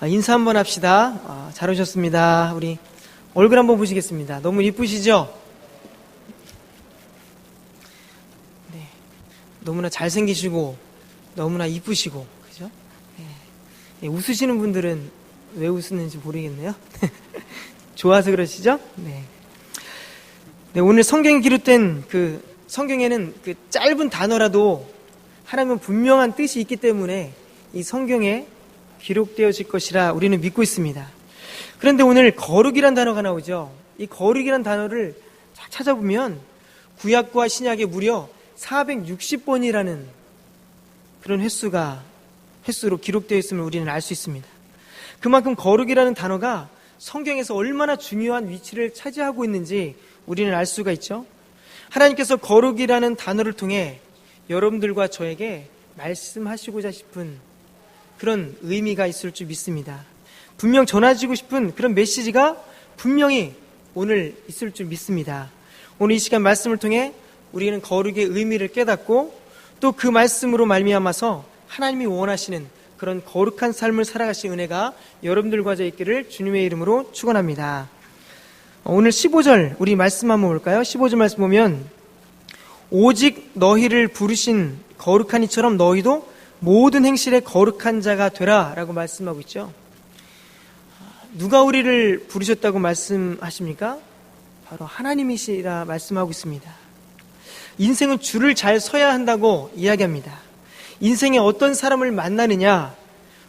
인사 한번 합시다. 잘 오셨습니다. 우리 얼굴 한번 보시겠습니다. 너무 이쁘시죠? 네, 너무나 잘생기시고 너무나 이쁘시고, 그죠? 네, 웃으시는 분들은 왜 웃으는지 모르겠네요. 좋아서 그러시죠? 네. 네, 오늘 성경에 기록된 성경에는 짧은 단어라도 하나님은 분명한 뜻이 있기 때문에 이 성경에 기록되어질 것이라 우리는 믿고 있습니다. 그런데 오늘 거룩이란 단어가 나오죠. 이 거룩이란 단어를 찾아보면 구약과 신약에 무려 460번이라는 그런 횟수로 기록되어 있음을 우리는 알 수 있습니다. 그만큼 거룩이라는 단어가 성경에서 얼마나 중요한 위치를 차지하고 있는지 우리는 알 수가 있죠. 하나님께서 거룩이라는 단어를 통해 여러분들과 저에게 말씀하시고자 싶은 그런 의미가 있을 줄 믿습니다. 분명 전해지고 싶은 그런 메시지가 분명히 오늘 있을 줄 믿습니다. 오늘 이 시간 말씀을 통해 우리는 거룩의 의미를 깨닫고 또 그 말씀으로 말미암아서 하나님이 원하시는 그런 거룩한 삶을 살아가신 은혜가 여러분들과 저 있기를 주님의 이름으로 축원합니다. 오늘 15절 우리 말씀 한번 볼까요? 15절 말씀 보면 오직 너희를 부르신 거룩한 이처럼 너희도 모든 행실에 거룩한 자가 되라 라고 말씀하고 있죠. 누가 우리를 부르셨다고 말씀하십니까? 바로 하나님이시라 말씀하고 있습니다. 인생은 줄을 잘 서야 한다고 이야기합니다. 인생에 어떤 사람을 만나느냐,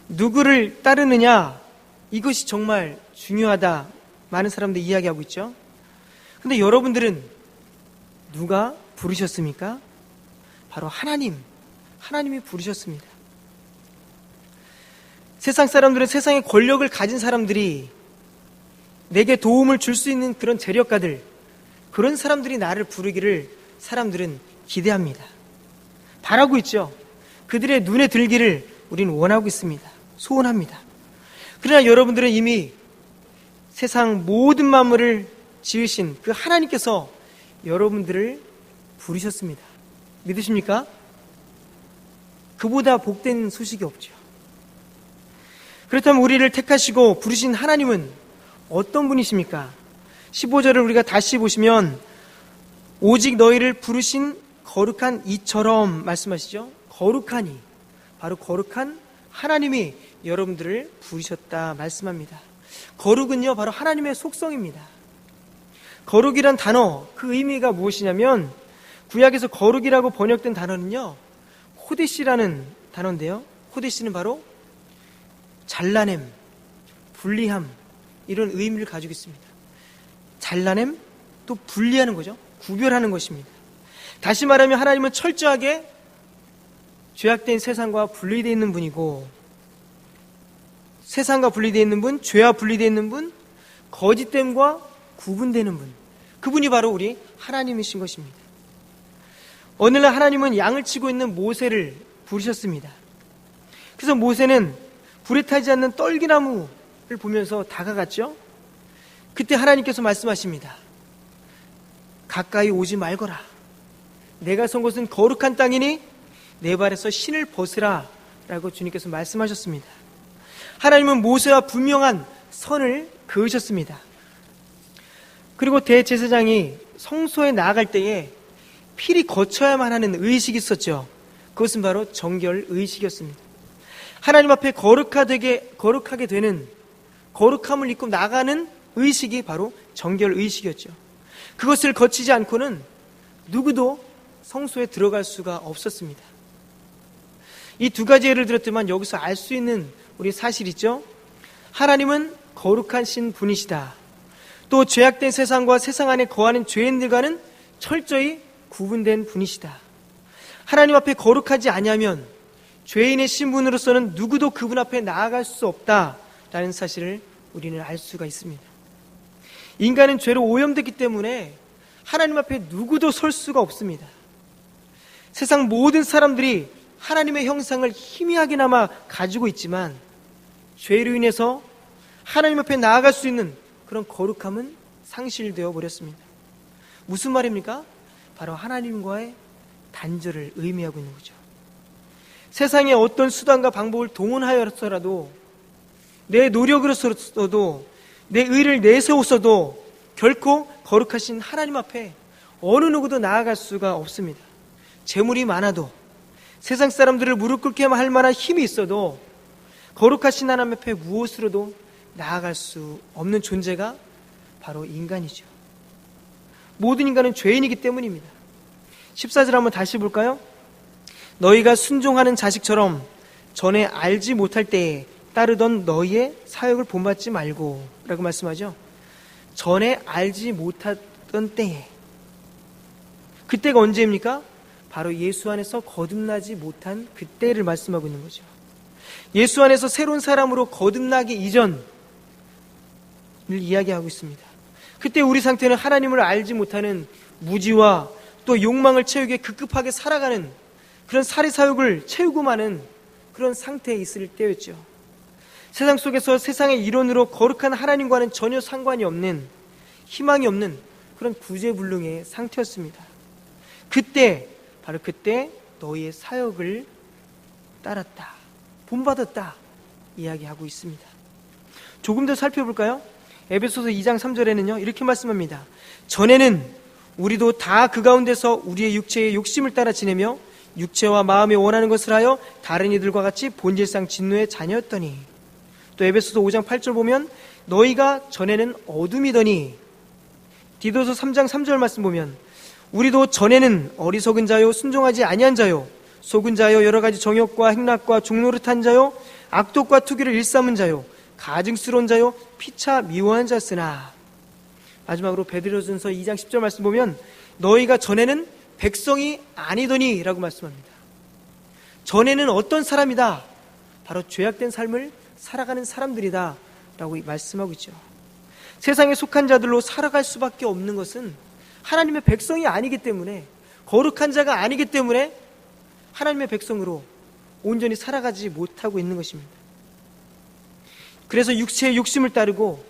누구를 따르느냐, 이것이 정말 중요하다 많은 사람들이 이야기하고 있죠. 그런데 여러분들은 누가 부르셨습니까? 바로 하나님이 부르셨습니다. 세상 사람들은 세상의 권력을 가진 사람들이 내게 도움을 줄 수 있는 그런 재력가들, 그런 사람들이 나를 부르기를 사람들은 기대합니다. 바라고 있죠. 그들의 눈에 들기를 우리는 원하고 있습니다. 소원합니다. 그러나 여러분들은 이미 세상 모든 만물을 지으신 그 하나님께서 여러분들을 부르셨습니다. 믿으십니까? 그보다 복된 소식이 없죠. 그렇다면 우리를 택하시고 부르신 하나님은 어떤 분이십니까? 15절을 우리가 다시 보시면 오직 너희를 부르신 거룩한 이처럼 말씀하시죠. 거룩하니, 바로 거룩한 하나님이 여러분들을 부르셨다 말씀합니다. 거룩은요 바로 하나님의 속성입니다. 거룩이란 단어, 그 의미가 무엇이냐면 구약에서 거룩이라고 번역된 단어는요 코데시라는 단어인데요, 코데시는 바로 잘라냄, 분리함, 이런 의미를 가지고 있습니다. 잘라냄, 또 분리하는 거죠. 구별하는 것입니다. 다시 말하면 하나님은 철저하게 죄악된 세상과 분리되어 있는 분이고, 세상과 분리되어 있는 분, 죄와 분리되어 있는 분, 거짓됨과 구분되는 분, 그분이 바로 우리 하나님이신 것입니다. 오늘날 하나님은 양을 치고 있는 모세를 부르셨습니다. 그래서 모세는 불에 타지 않는 떨기나무를 보면서 다가갔죠. 그때 하나님께서 말씀하십니다. 가까이 오지 말거라. 내가 선 곳은 거룩한 땅이니 내 발에서 신을 벗으라 라고 주님께서 말씀하셨습니다. 하나님은 모세와 분명한 선을 그으셨습니다. 그리고 대제사장이 성소에 나아갈 때에 필히 거쳐야만 하는 의식이 있었죠. 그것은 바로 정결 의식이었습니다. 하나님 앞에 거룩하게 되는, 거룩함을 입고 나가는 의식이 바로 정결 의식이었죠. 그것을 거치지 않고는 누구도 성소에 들어갈 수가 없었습니다. 이 두 가지 예를 들었지만 여기서 알 수 있는 우리 사실 있죠. 하나님은 거룩하신 분이시다. 또 죄악된 세상과 세상 안에 거하는 죄인들과는 철저히 구분된 분이시다. 하나님 앞에 거룩하지 아니하면 죄인의 신분으로서는 누구도 그분 앞에 나아갈 수 없다라는 사실을 우리는 알 수가 있습니다. 인간은 죄로 오염됐기 때문에 하나님 앞에 누구도 설 수가 없습니다. 세상 모든 사람들이 하나님의 형상을 희미하게나마 가지고 있지만 죄로 인해서 하나님 앞에 나아갈 수 있는 그런 거룩함은 상실되어 버렸습니다. 무슨 말입니까? 바로 하나님과의 단절을 의미하고 있는 거죠. 세상의 어떤 수단과 방법을 동원하여서라도 내 노력으로서도 내 의를 내세웠어도 결코 거룩하신 하나님 앞에 어느 누구도 나아갈 수가 없습니다. 재물이 많아도 세상 사람들을 무릎 꿇게 할 만한 힘이 있어도 거룩하신 하나님 앞에 무엇으로도 나아갈 수 없는 존재가 바로 인간이죠. 모든 인간은 죄인이기 때문입니다. 14절 한번 다시 볼까요? 너희가 순종하는 자식처럼 전에 알지 못할 때에 따르던 너희의 사역을 본받지 말고 라고 말씀하죠. 전에 알지 못하던 때에, 그때가 언제입니까? 바로 예수 안에서 거듭나지 못한 그때를 말씀하고 있는 거죠. 예수 안에서 새로운 사람으로 거듭나기 이전을 이야기하고 있습니다. 그때 우리 상태는 하나님을 알지 못하는 무지와 또 욕망을 채우기 위해 급급하게 살아가는 그런 살이사욕을 채우고 마는 그런 상태에 있을 때였죠. 세상 속에서 세상의 이론으로 거룩한 하나님과는 전혀 상관이 없는, 희망이 없는 그런 구제불능의 상태였습니다. 그때, 바로 그때 너희의 사역을 따랐다, 본받았다 이야기하고 있습니다. 조금 더 살펴볼까요? 에베소서 2장 3절에는요 이렇게 말씀합니다. 전에는 우리도 다 그 가운데서 우리의 육체의 욕심을 따라 지내며 육체와 마음이 원하는 것을 하여 다른 이들과 같이 본질상 진노의 자녀였더니, 또 에베소서 5장 8절 보면 너희가 전에는 어둠이더니, 디도서 3장 3절 말씀 보면 우리도 전에는 어리석은 자요 순종하지 아니한 자요 속은 자요 여러 가지 정욕과 행락과 종노릇한 자요 악독과 투기를 일삼은 자요 가증스러운 자요 피차 미워한 자였으나, 마지막으로 베드로전서 2장 10절 말씀 보면 너희가 전에는 백성이 아니더니 라고 말씀합니다. 전에는 어떤 사람이다? 바로 죄악된 삶을 살아가는 사람들이다 라고 말씀하고 있죠. 세상에 속한 자들로 살아갈 수밖에 없는 것은 하나님의 백성이 아니기 때문에, 거룩한 자가 아니기 때문에 하나님의 백성으로 온전히 살아가지 못하고 있는 것입니다. 그래서 육체의 욕심을 따르고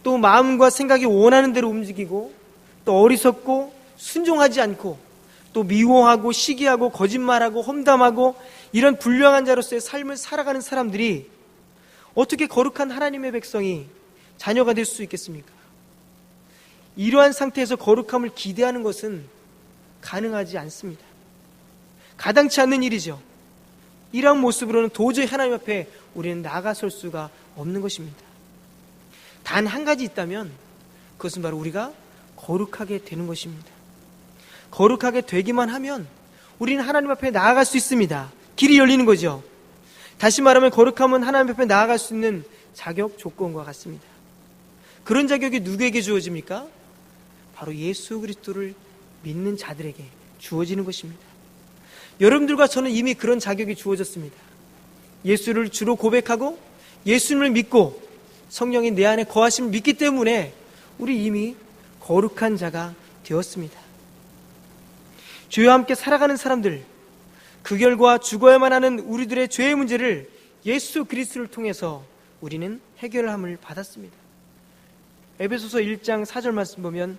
또 마음과 생각이 원하는 대로 움직이고 또 어리석고 순종하지 않고 또 미워하고 시기하고 거짓말하고 험담하고 이런 불량한 자로서의 삶을 살아가는 사람들이 어떻게 거룩한 하나님의 백성이 자녀가 될 수 있겠습니까? 이러한 상태에서 거룩함을 기대하는 것은 가능하지 않습니다. 가당치 않는 일이죠. 이러한 모습으로는 도저히 하나님 앞에 우리는 나아설 수가 없는 것입니다. 단 한 가지 있다면 그것은 바로 우리가 거룩하게 되는 것입니다. 거룩하게 되기만 하면 우리는 하나님 앞에 나아갈 수 있습니다. 길이 열리는 거죠. 다시 말하면 거룩함은 하나님 앞에 나아갈 수 있는 자격 조건과 같습니다. 그런 자격이 누구에게 주어집니까? 바로 예수 그리스도를 믿는 자들에게 주어지는 것입니다. 여러분들과 저는 이미 그런 자격이 주어졌습니다. 예수를 주로 고백하고 예수님을 믿고 성령이 내 안에 거하심을 믿기 때문에 우리 이미 거룩한 자가 되었습니다. 주와 함께 살아가는 사람들, 그 결과 죽어야만 하는 우리들의 죄의 문제를 예수 그리스도를 통해서 우리는 해결함을 받았습니다. 에베소서 1장 4절 말씀 보면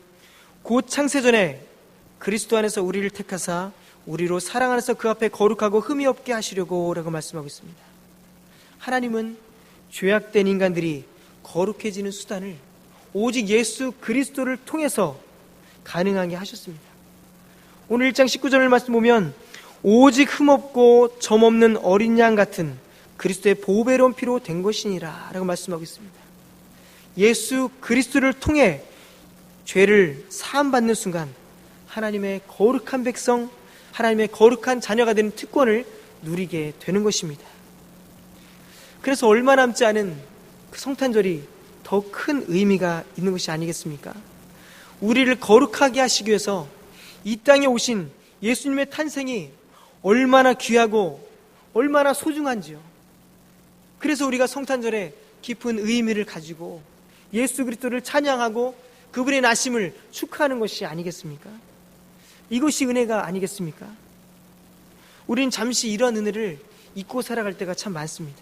곧 창세전에 그리스도 안에서 우리를 택하사 우리로 사랑 안에서 그 앞에 거룩하고 흠이 없게 하시려고 라고 말씀하고 있습니다. 하나님은 죄악된 인간들이 거룩해지는 수단을 오직 예수 그리스도를 통해서 가능하게 하셨습니다. 오늘 1장 19절 말씀 보면 오직 흠없고 점없는 어린 양 같은 그리스도의 보배로운 피로 된 것이니라 라고 말씀하고 있습니다. 예수 그리스도를 통해 죄를 사함받는 순간 하나님의 거룩한 백성, 하나님의 거룩한 자녀가 되는 특권을 누리게 되는 것입니다. 그래서 얼마 남지 않은 그 성탄절이 더 큰 의미가 있는 것이 아니겠습니까? 우리를 거룩하게 하시기 위해서 이 땅에 오신 예수님의 탄생이 얼마나 귀하고 얼마나 소중한지요. 그래서 우리가 성탄절에 깊은 의미를 가지고 예수 그리스도를 찬양하고 그분의 나심을 축하하는 것이 아니겠습니까? 이것이 은혜가 아니겠습니까? 우리는 잠시 이러한 은혜를 잊고 살아갈 때가 참 많습니다.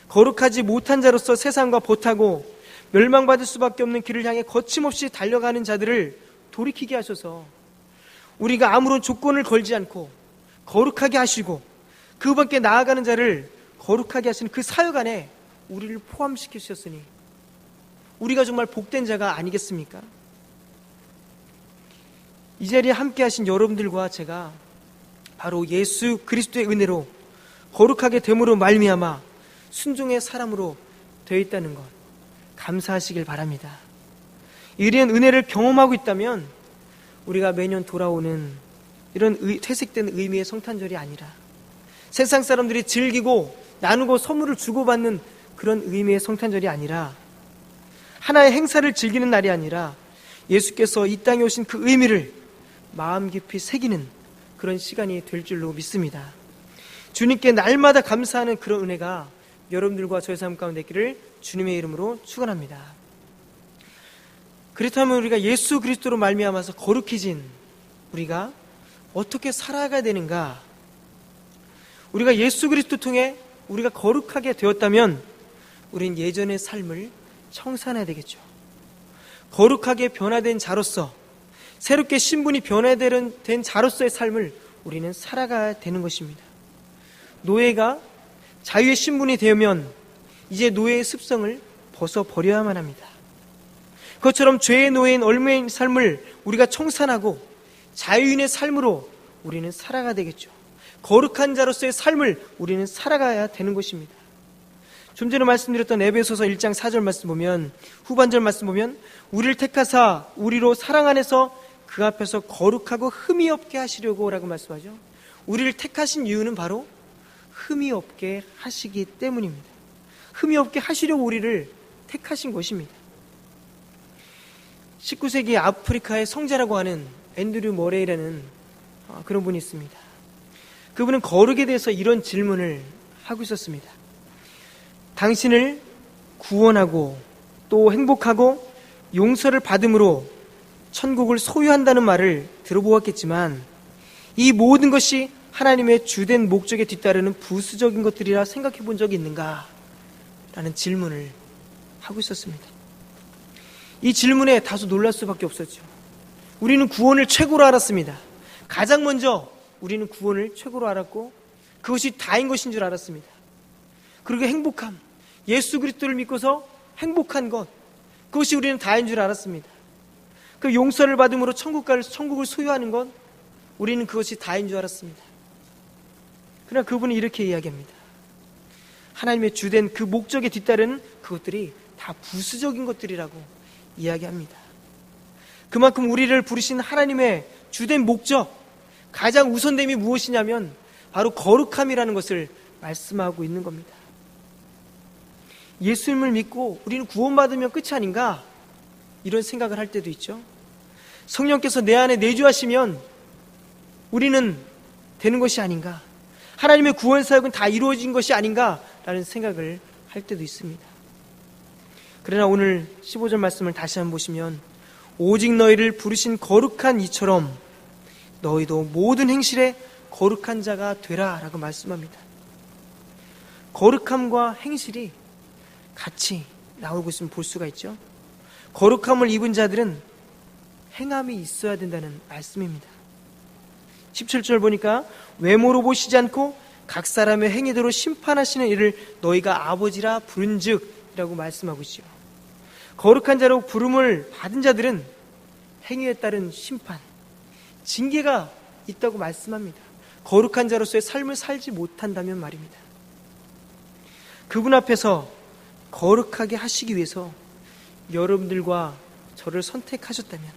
거룩하지 못한 자로서 세상과 보타고 멸망받을 수밖에 없는 길을 향해 거침없이 달려가는 자들을 돌이키게 하셔서 우리가 아무런 조건을 걸지 않고 거룩하게 하시고 그분께 나아가는 자를 거룩하게 하시는 그 사역 안에 우리를 포함시켜 주셨으니 우리가 정말 복된 자가 아니겠습니까? 이 자리에 함께 하신 여러분들과 제가 바로 예수 그리스도의 은혜로 거룩하게 됨으로 말미암아 순종의 사람으로 되어 있다는 것 감사하시길 바랍니다. 이런 은혜를 경험하고 있다면 우리가 매년 돌아오는 이런 퇴색된 의미의 성탄절이 아니라 세상 사람들이 즐기고 나누고 선물을 주고받는 그런 의미의 성탄절이 아니라 하나의 행사를 즐기는 날이 아니라 예수께서 이 땅에 오신 그 의미를 마음 깊이 새기는 그런 시간이 될 줄로 믿습니다. 주님께 날마다 감사하는 그런 은혜가 여러분들과 저의 삶 가운데 있기를 주님의 이름으로 축원합니다. 그렇다면 우리가 예수 그리스도로 말미암아서 거룩해진 우리가 어떻게 살아가야 되는가? 우리가 예수 그리스도 통해 우리가 거룩하게 되었다면 우린 예전의 삶을 청산해야 되겠죠. 거룩하게 변화된 자로서 새롭게 신분이 변화된 자로서의 삶을 우리는 살아가야 되는 것입니다. 노예가 자유의 신분이 되면 이제 노예의 습성을 벗어버려야만 합니다. 그것처럼 죄의 노예인 얼마인 삶을 우리가 청산하고 자유인의 삶으로 우리는 살아가야 되겠죠. 거룩한 자로서의 삶을 우리는 살아가야 되는 것입니다. 좀 전에 말씀드렸던 에베소서 1장 4절 말씀 보면, 후반절 말씀 보면 우리를 택하사 우리로 사랑 안에서 그 앞에서 거룩하고 흠이 없게 하시려고 라고 말씀하죠. 우리를 택하신 이유는 바로 흠이 없게 하시기 때문입니다. 흠이 없게 하시려고 우리를 택하신 것입니다. 19세기 아프리카의 성자라고 하는 앤드류 머레이라는 그런 분이 있습니다. 그분은 거룩에 대해서 이런 질문을 하고 있었습니다. 당신을 구원하고 또 행복하고 용서를 받음으로 천국을 소유한다는 말을 들어보았겠지만 이 모든 것이 하나님의 주된 목적에 뒤따르는 부수적인 것들이라 생각해 본 적이 있는가? 라는 질문을 하고 있었습니다. 이 질문에 다소 놀랄 수밖에 없었죠. 우리는 구원을 최고로 알았습니다. 가장 먼저 우리는 구원을 최고로 알았고 그것이 다인 것인 줄 알았습니다. 그리고 행복함, 예수 그리스도를 믿고서 행복한 것, 그것이 우리는 다인 줄 알았습니다. 그 용서를 받음으로 천국을 소유하는 것, 우리는 그것이 다인 줄 알았습니다. 그러나 그분은 이렇게 이야기합니다. 하나님의 주된 그 목적에 뒤따르는 그것들이 다 부수적인 것들이라고 이야기합니다. 그만큼 우리를 부르신 하나님의 주된 목적, 가장 우선됨이 무엇이냐면 바로 거룩함이라는 것을 말씀하고 있는 겁니다. 예수님을 믿고 우리는 구원받으면 끝이 아닌가? 이런 생각을 할 때도 있죠. 성령께서 내 안에 내주하시면 우리는 되는 것이 아닌가? 하나님의 구원 사역은 다 이루어진 것이 아닌가? 라는 생각을 할 때도 있습니다. 그러나 오늘 15절 말씀을 다시 한번 보시면 오직 너희를 부르신 거룩한 이처럼 너희도 모든 행실에 거룩한 자가 되라 라고 말씀합니다. 거룩함과 행실이 같이 나오고 있으면 볼 수가 있죠. 거룩함을 입은 자들은 행함이 있어야 된다는 말씀입니다. 17절 보니까 외모로 보시지 않고 각 사람의 행위대로 심판하시는 이를 너희가 아버지라 부른즉 이라고 말씀하고 있죠. 거룩한 자로 부름을 받은 자들은 행위에 따른 심판, 징계가 있다고 말씀합니다. 거룩한 자로서의 삶을 살지 못한다면 말입니다. 그분 앞에서 거룩하게 하시기 위해서 여러분들과 저를 선택하셨다면,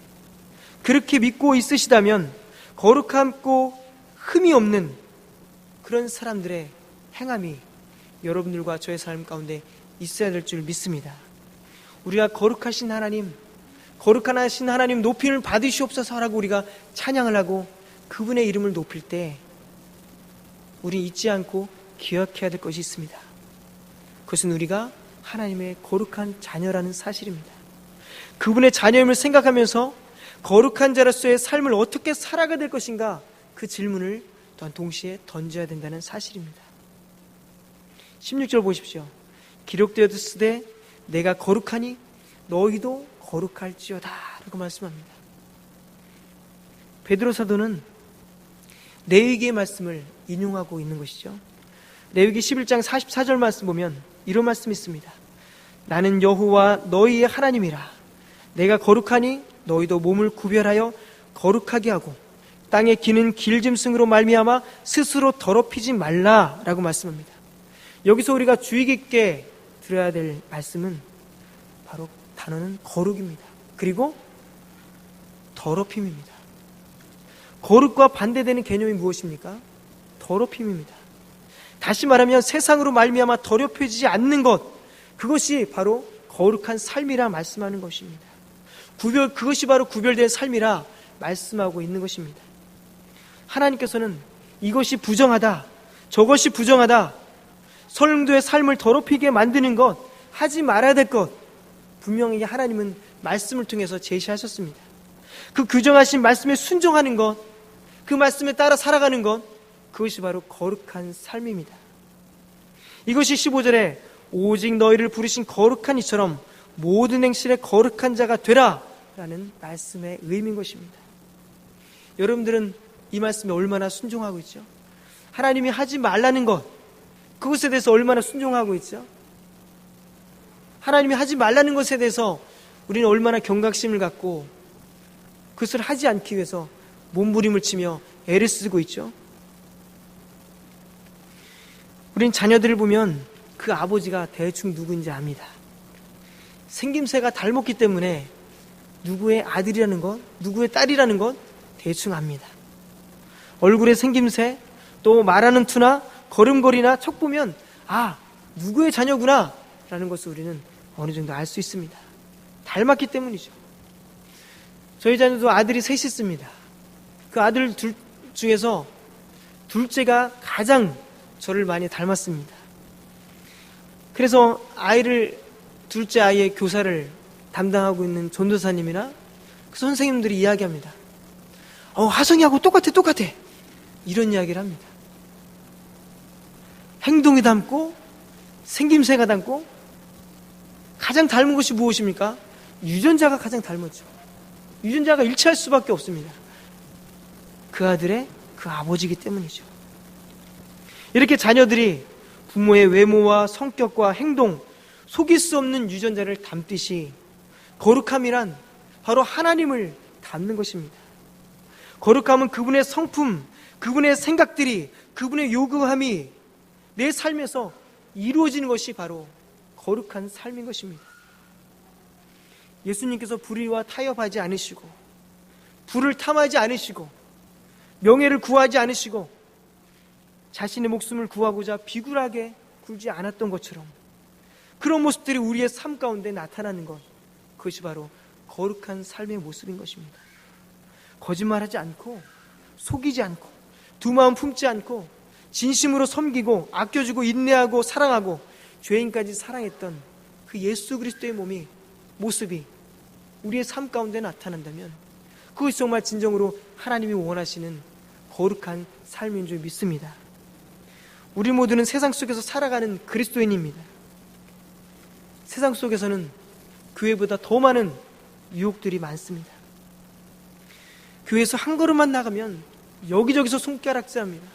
그렇게 믿고 있으시다면 거룩함고 흠이 없는 그런 사람들의 행함이 여러분들과 저의 삶 가운데 있어야 될 줄 믿습니다. 우리가 거룩하신 하나님, 거룩하신 하나님 높임을 받으시옵소서 하라고 우리가 찬양을 하고 그분의 이름을 높일 때 우리 잊지 않고 기억해야 될 것이 있습니다. 그것은 우리가 하나님의 거룩한 자녀라는 사실입니다. 그분의 자녀임을 생각하면서 거룩한 자로서의 삶을 어떻게 살아가야 될 것인가, 그 질문을 또한 동시에 던져야 된다는 사실입니다. 16절 보십시오. 기록되었으되 내가 거룩하니 너희도 거룩할지어다 라고 말씀합니다. 베드로 사도는 레위기의 말씀을 인용하고 있는 것이죠. 레위기 11장 44절 말씀 보면 이런 말씀이 있습니다. 나는 여호와 너희의 하나님이라. 내가 거룩하니 너희도 몸을 구별하여 거룩하게 하고 땅에 기는 길짐승으로 말미암아 스스로 더럽히지 말라라고 말씀합니다. 여기서 우리가 주의 깊게 들어야 될 말씀은 바로 단어는 거룩입니다. 그리고 더럽힘입니다. 거룩과 반대되는 개념이 무엇입니까? 더럽힘입니다. 다시 말하면 세상으로 말미암아 더럽혀지지 않는 것, 그것이 바로 거룩한 삶이라 말씀하는 것입니다. 그것이 바로 구별된 삶이라 말씀하고 있는 것입니다. 하나님께서는 이것이 부정하다, 저것이 부정하다, 성도의 삶을 더럽히게 만드는 것, 하지 말아야 될 것, 분명히 하나님은 말씀을 통해서 제시하셨습니다. 그 규정하신 말씀에 순종하는 것, 그 말씀에 따라 살아가는 것, 그것이 바로 거룩한 삶입니다. 이것이 15절에 오직 너희를 부르신 거룩한 이처럼 모든 행실에 거룩한 자가 되라 라는 말씀의 의미인 것입니다. 여러분들은 이 말씀에 얼마나 순종하고 있죠? 하나님이 하지 말라는 것, 그것에 대해서 얼마나 순종하고 있죠? 하나님이 하지 말라는 것에 대해서 우리는 얼마나 경각심을 갖고 그것을 하지 않기 위해서 몸부림을 치며 애를 쓰고 있죠? 우린 자녀들을 보면 그 아버지가 대충 누구인지 압니다. 생김새가 닮았기 때문에 누구의 아들이라는 것, 누구의 딸이라는 것 대충 압니다. 얼굴의 생김새, 또 말하는 투나 걸음걸이나 척 보면 아, 누구의 자녀구나 라는 것을 우리는 어느 정도 알 수 있습니다. 닮았기 때문이죠. 저희 자녀도 아들이 셋이 있습니다. 그 아들 둘 중에서 둘째가 가장 저를 많이 닮았습니다. 그래서 둘째 아이의 교사를 담당하고 있는 전도사님이나 그 선생님들이 이야기합니다. 하성이하고 똑같아. 이런 이야기를 합니다. 행동이 닮고 생김새가 닮고 가장 닮은 것이 무엇입니까? 유전자가 가장 닮았죠. 유전자가 일치할 수밖에 없습니다. 그 아들의 그 아버지이기 때문이죠. 이렇게 자녀들이 부모의 외모와 성격과 행동, 속일 수 없는 유전자를 담듯이 거룩함이란 바로 하나님을 닮는 것입니다. 거룩함은 그분의 성품, 그분의 생각들이, 그분의 요구함이 내 삶에서 이루어지는 것이 바로 거룩한 삶인 것입니다. 예수님께서 불의와 타협하지 않으시고 불을 탐하지 않으시고 명예를 구하지 않으시고 자신의 목숨을 구하고자 비굴하게 굴지 않았던 것처럼 그런 모습들이 우리의 삶 가운데 나타나는 것, 그것이 바로 거룩한 삶의 모습인 것입니다. 거짓말하지 않고 속이지 않고 두 마음 품지 않고 진심으로 섬기고 아껴주고 인내하고 사랑하고 죄인까지 사랑했던 그 예수 그리스도의 모습이 우리의 삶 가운데 나타난다면 그것이 정말 진정으로 하나님이 원하시는 거룩한 삶인 줄 믿습니다. 우리 모두는 세상 속에서 살아가는 그리스도인입니다. 세상 속에서는 교회보다 더 많은 유혹들이 많습니다. 교회에서 한 걸음만 나가면 여기저기서 손가락질합니다.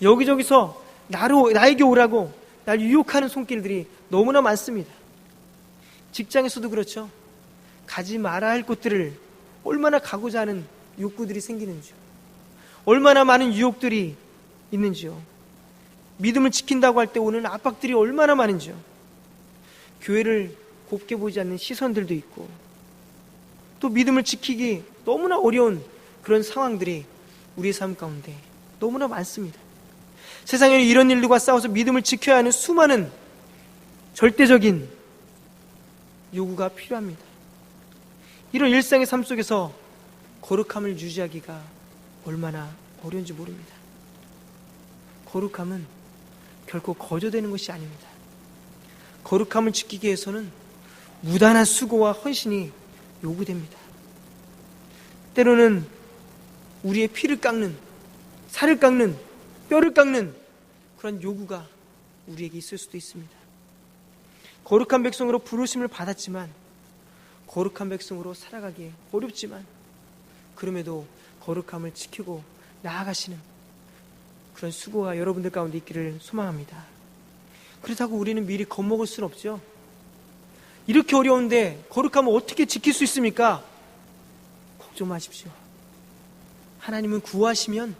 여기저기서 나에게 오라고 날 유혹하는 손길들이 너무나 많습니다. 직장에서도 그렇죠. 가지 말아야 할 곳들을 얼마나 가고자 하는 욕구들이 생기는지요. 얼마나 많은 유혹들이 있는지요. 믿음을 지킨다고 할 때 오는 압박들이 얼마나 많은지요. 교회를 곱게 보지 않는 시선들도 있고 또 믿음을 지키기 너무나 어려운 그런 상황들이 우리의 삶 가운데 너무나 많습니다. 세상에는 이런 일들과 싸워서 믿음을 지켜야 하는 수많은 절대적인 요구가 필요합니다. 이런 일상의 삶 속에서 거룩함을 유지하기가 얼마나 어려운지 모릅니다. 거룩함은 결코 거저되는 것이 아닙니다. 거룩함을 지키기 위해서는 무단한 수고와 헌신이 요구됩니다. 때로는 우리의 피를 깎는, 살을 깎는, 뼈를 깎는 그런 요구가 우리에게 있을 수도 있습니다. 거룩한 백성으로 부르심을 받았지만 거룩한 백성으로 살아가기 어렵지만 그럼에도 거룩함을 지키고 나아가시는 그런 수고가 여러분들 가운데 있기를 소망합니다. 그렇다고 우리는 미리 겁먹을 수는 없죠. 이렇게 어려운데 거룩함을 어떻게 지킬 수 있습니까? 걱정 마십시오. 하나님은 구하시면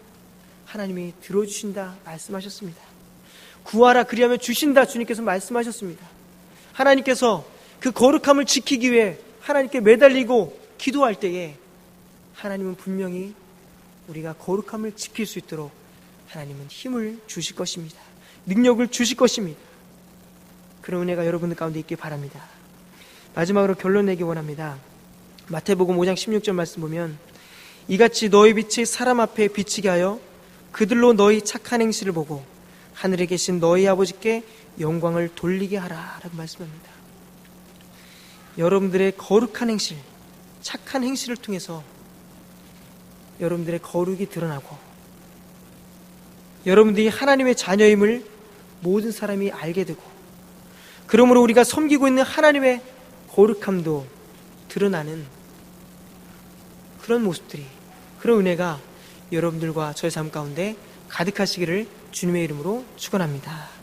하나님이 들어주신다 말씀하셨습니다. 구하라 그리하면 주신다 주님께서 말씀하셨습니다. 하나님께서 그 거룩함을 지키기 위해 하나님께 매달리고 기도할 때에 하나님은 분명히 우리가 거룩함을 지킬 수 있도록 하나님은 힘을 주실 것입니다. 능력을 주실 것입니다. 그런 은혜가 여러분들 가운데 있길 바랍니다. 마지막으로 결론 내기 원합니다. 마태복음 5장 16절 말씀 보면 이같이 너희 빛이 사람 앞에 비치게 하여 그들로 너희 착한 행실을 보고 하늘에 계신 너희 아버지께 영광을 돌리게 하라 라고 말씀합니다. 여러분들의 거룩한 행실, 착한 행실을 통해서 여러분들의 거룩이 드러나고 여러분들이 하나님의 자녀임을 모든 사람이 알게 되고 그러므로 우리가 섬기고 있는 하나님의 거룩함도 드러나는 그런 모습들이, 그런 은혜가 여러분들과 저의 삶 가운데 가득하시기를 주님의 이름으로 축원합니다.